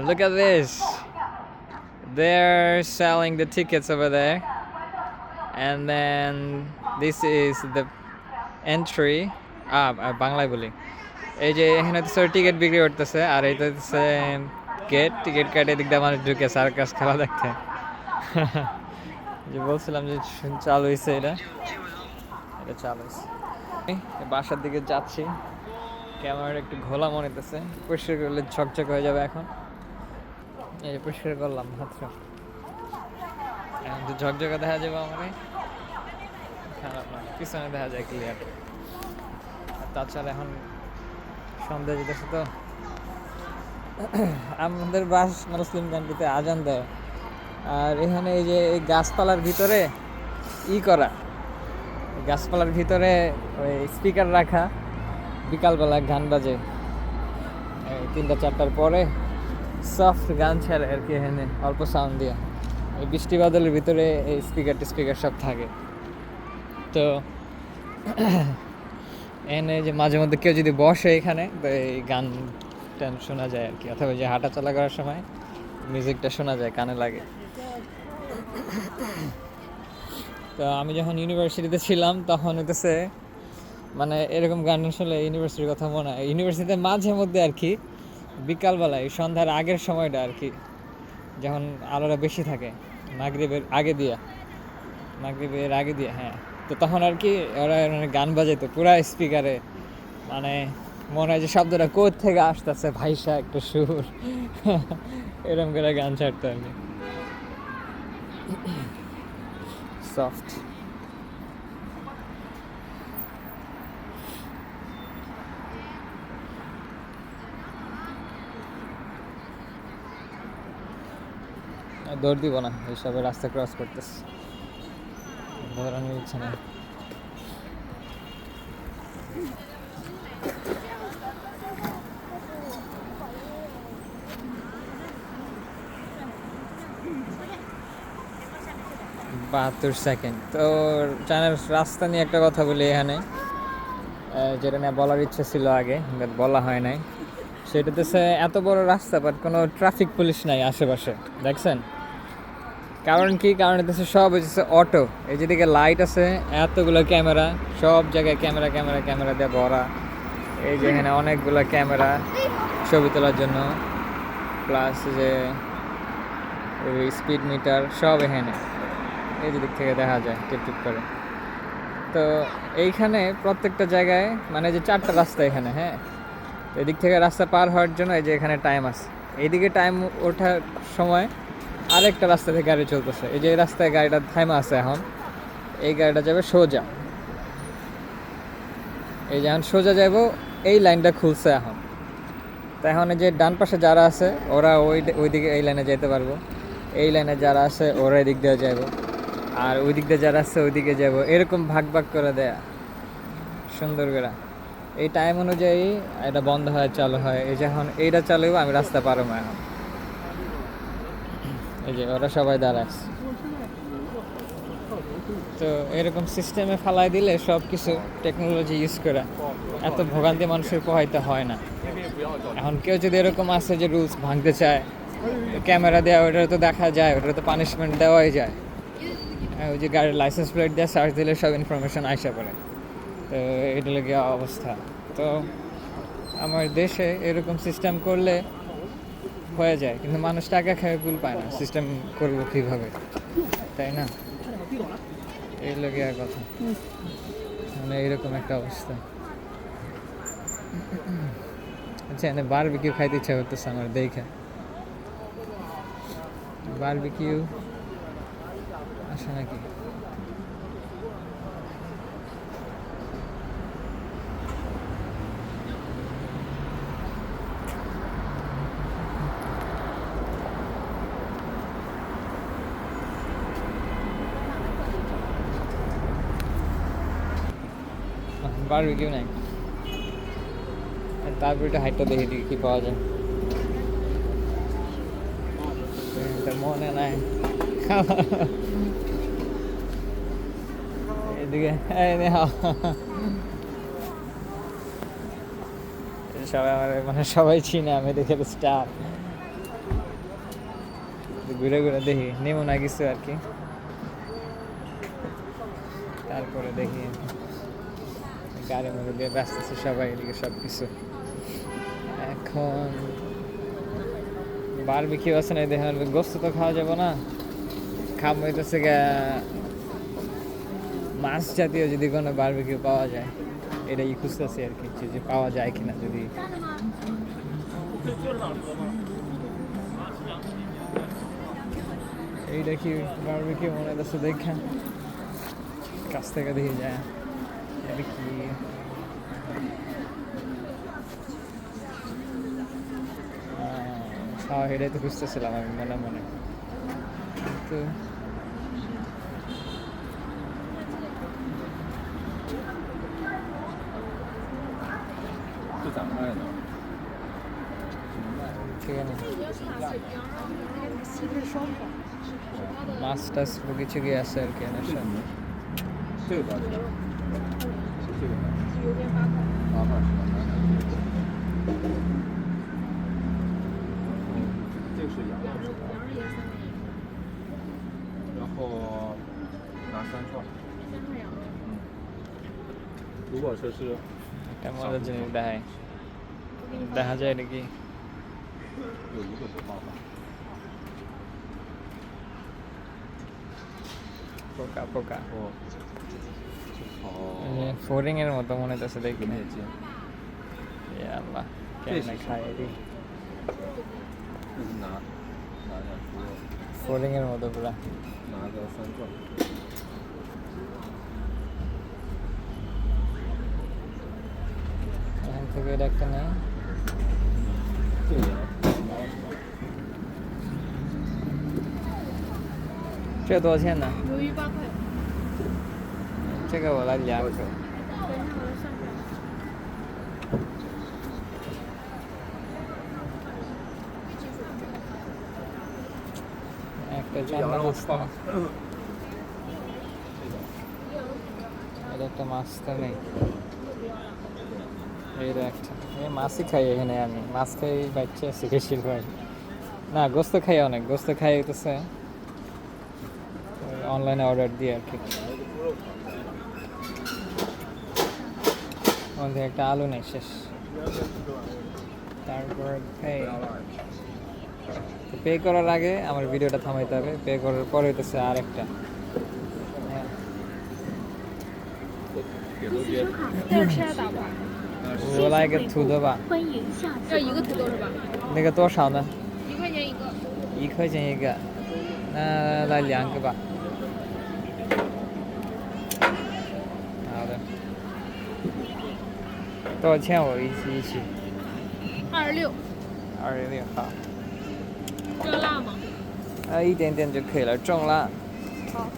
Look at this. They're selling the tickets over there. And then this is the entry. বাংলায় বলি এই যে এখানে তো টিকিট বিক্রি করতেছে আর এটা হচ্ছে গেট টিকিট কাটে দিক দিয়ে মানুষ ঢুকে সার্কাস খেলা দেখতে যে বলছিলাম যে চালু হয়েছে এটা চালু হয়েছে বাসার দিকে যাচ্ছি ক্যামেরাটা একটু ঘোলা মনে হইতেছে পরিষ্কার করলে ঝকঝক হয়ে যাবে এখন এই যে পরিষ্কার করলাম মাত্র এখন তো ঝকঝকে দেখা যাবে আমার খারাপ না পিছনে দেখা যায় ক্লিয়ার আর তাছাড়া এখন সন্ধ্যা যেতেছে তো আমাদের বাস মুসলিম কান্ট্রিতে আজান দেয় আর এখানে এই যে গাছপালার ভিতরে করা গাছপালার ভিতরে ওই স্পিকার রাখা বিকালবেলা গান বাজে 3টা-4টার পরে সফট গান ছাড়ে আর কি এখানে অল্প সাউন্ড দিয়ে এই বৃষ্টি বাদলের ভিতরে এই স্পিকার সব থাকে তো এনে যে মাঝে মধ্যে কেউ যদি বসে এখানে তো এই গান টান শোনা যায় আর কি অথবা যে হাঁটা চলা করার সময় মিউজিকটা শোনা যায় কানে লাগে তো আমি যখন ইউনিভার্সিটিতে ছিলাম তখন হইতেছে মানে এরকম গান শুনলে ইউনিভার্সিটির কথা মনে হয় ইউনিভার্সিটিতে মাঝে মধ্যে আর কি বিকালবেলায় সন্ধ্যার আগের সময়টা আর কি যখন আলোটা বেশি থাকে মাগরিবের আগে দিয়ে হ্যাঁ তো তখন আর কি ওরা মানে গান বাজাইতো পুরা স্পিকারে মানে মনে হয় যে শব্দটা কোথ থেকে আসতেছে ভাইসা একটা সুর এরকম করে গান ছাড়তো আর কি সফট দৌড় দিব না এইসবের রাস্তা ক্রস করতেছে দৌড়ানো ইচ্ছে না 72 সেকেন্ড তো চায়নার রাস্তা নিয়ে একটা কথা বলি এখানে যেটা নিয়ে বলার ইচ্ছে ছিল আগে বলা হয় নাই সেটাতে এত বড় রাস্তা বাট কোনো ট্রাফিক পুলিশ নাই আশেপাশে দেখছেন কারণ এটাতে সব হচ্ছে অটো এই যেদিকে লাইট আছে এতগুলো ক্যামেরা সব জায়গায় ক্যামেরা দিয়ে ভরা এই যে এখানে অনেকগুলো ক্যামেরা ছবি তোলার জন্য প্লাস যে স্পিড মিটার সব এখানে এই দিক থেকে দেখা যায় টিপ করে তো এইখানে প্রত্যেকটা জায়গায় মানে যে 4টা রাস্তা এখানে হ্যাঁ এদিক থেকে রাস্তা পার হওয়ার জন্য এই যে এখানে টাইম আছে এইদিকে টাইম ওঠার সময় আরেকটা রাস্তা থেকে গাড়ি চলতেছে এই যে এই রাস্তায় গাড়িটা থাইমা আছে এখন এই গাড়িটা যাবে সোজা এই যে এখন সোজা যাব এই লাইনটা খুলছে এখন তাই এখন যে ডান পাশে যারা আছে ওরা ওইদিকে এই লাইনে যেতে পারবো এই লাইনে যারা আছে ওরা এদিক দিয়ে যাবো আর ওই দিক দিয়ে যারা আছে ওইদিকে যাবো এরকম ভাগ করে দেয়া সুন্দর করে এই টাইম অনুযায়ী এটা বন্ধ হয় চালু হয় এই যখন এইটা চালু হইব আমি রাস্তা পারবো এখন এই যে ওরা সবাই দাঁড়ায় তো এরকম সিস্টেমে ফালাই দিলে সব কিছু টেকনোলজি ইউজ করে এত ভোগান্তি মানুষের পোহাইতে হয় না এখন কেউ যদি এরকম আছে যে রুলস ভাঙতে চায় ক্যামেরা দেওয়া ওটা তো দেখা যায় ওটা তো পানিশমেন্ট দেওয়াই যায় ওই যে গাড়ির লাইসেন্স প্লেট দিয়ে সার্চ দিলে সব ইনফরমেশন আইসা পড়ে তো এটা লেগে অবস্থা তো আমার দেশে এরকম সিস্টেম করলে হয়ে যায় কিন্তু মানুষ টাকা খেয়ে কুল পায় না সিস্টেম করবো কীভাবে তাই না এই লেগে আর কথা মানে এইরকম একটা অবস্থা আচ্ছা এনে বারবিকিউ খাইতে ইচ্ছা করতেছে আমার দেখে বারবিকিউ আসে নাকি বারবিকিউ নাই তারপর এটা হাইটটা দেখে দিই কি পাওয়া যায় মনে নাই এদিকে সবাই আমার মানে সবাই চিনে আমি দেখে স্টার ঘুরে ঘুরে দেখি নেমো না কিছু আর কি তারপরে দেখি গাড়ি মধ্যে দিয়ে ব্যস্ত আছে সবাই এদিকে সব কিছু এখন বারবিকিউ আছে না দেখেন গোস্ত তো খাওয়া যাবে না খাম হইতেছে মাছ জাতীয় যদি কোনো বারবিকিউ পাওয়া যায় এটাই খুঁজতেছি আর কি যে পাওয়া যায় কিনা যদি এইটা কি বারবিকিউ মনে হচ্ছে দেখেন কাছ থেকে দেখে যায় এটা কি হ্যাঁ এটাই তো খুঁজতেছিলাম আমি মনে মনে কিন্তু ঠিক আছে মাছ টাছ কিছু কি আছে আর কি এনার সামনে 这个多少钱？这个呢？8块是吧？这个是羊肉，然后拿3串。如果说是 একটা মজার জিনিস দেখায় দেখা যায় নাকি 有一个不放吧？ পোকা পোকা 哦，好， ফোরিং এর মতো মনে হচ্ছে দেখি面筋， আল্লাহ কেমনে খায় এটি 就是拿点猪肉， ফোরিং এর মতো পুরা 拿个3串。 এখান থেকে এটা একটা নেই 这个羊，这多少钱呢？鱿鱼8块，这个我来2个。等一下我来算出来。 একটা 这羊 চান্দা 肉 মাছ 放， এটা একটা মাছ তো নেই এইটা একটা এই মাছই খাই এখানে আমি মাছ খাই বাচ্চা আছি বেশিরভাগ না গোস্ত খাই অনেক গোস্ত খাই হইতেছে অনলাইনে অর্ডার দিয়ে আর কি মধ্যে একটা আলু নেই শেষ তারপর পে করার আগে আমার ভিডিওটা থামাইতে হবে পে করার পরে হইতেছে আরেকটা 给都别，要吃鸭打吧？我来一个土豆吧欢迎下次。要一个土豆是吧？那个多少呢1块钱一个。 1块钱一个那来2个吧好的多少钱我一起26。 26好这辣吗？一点点就可以了重辣好。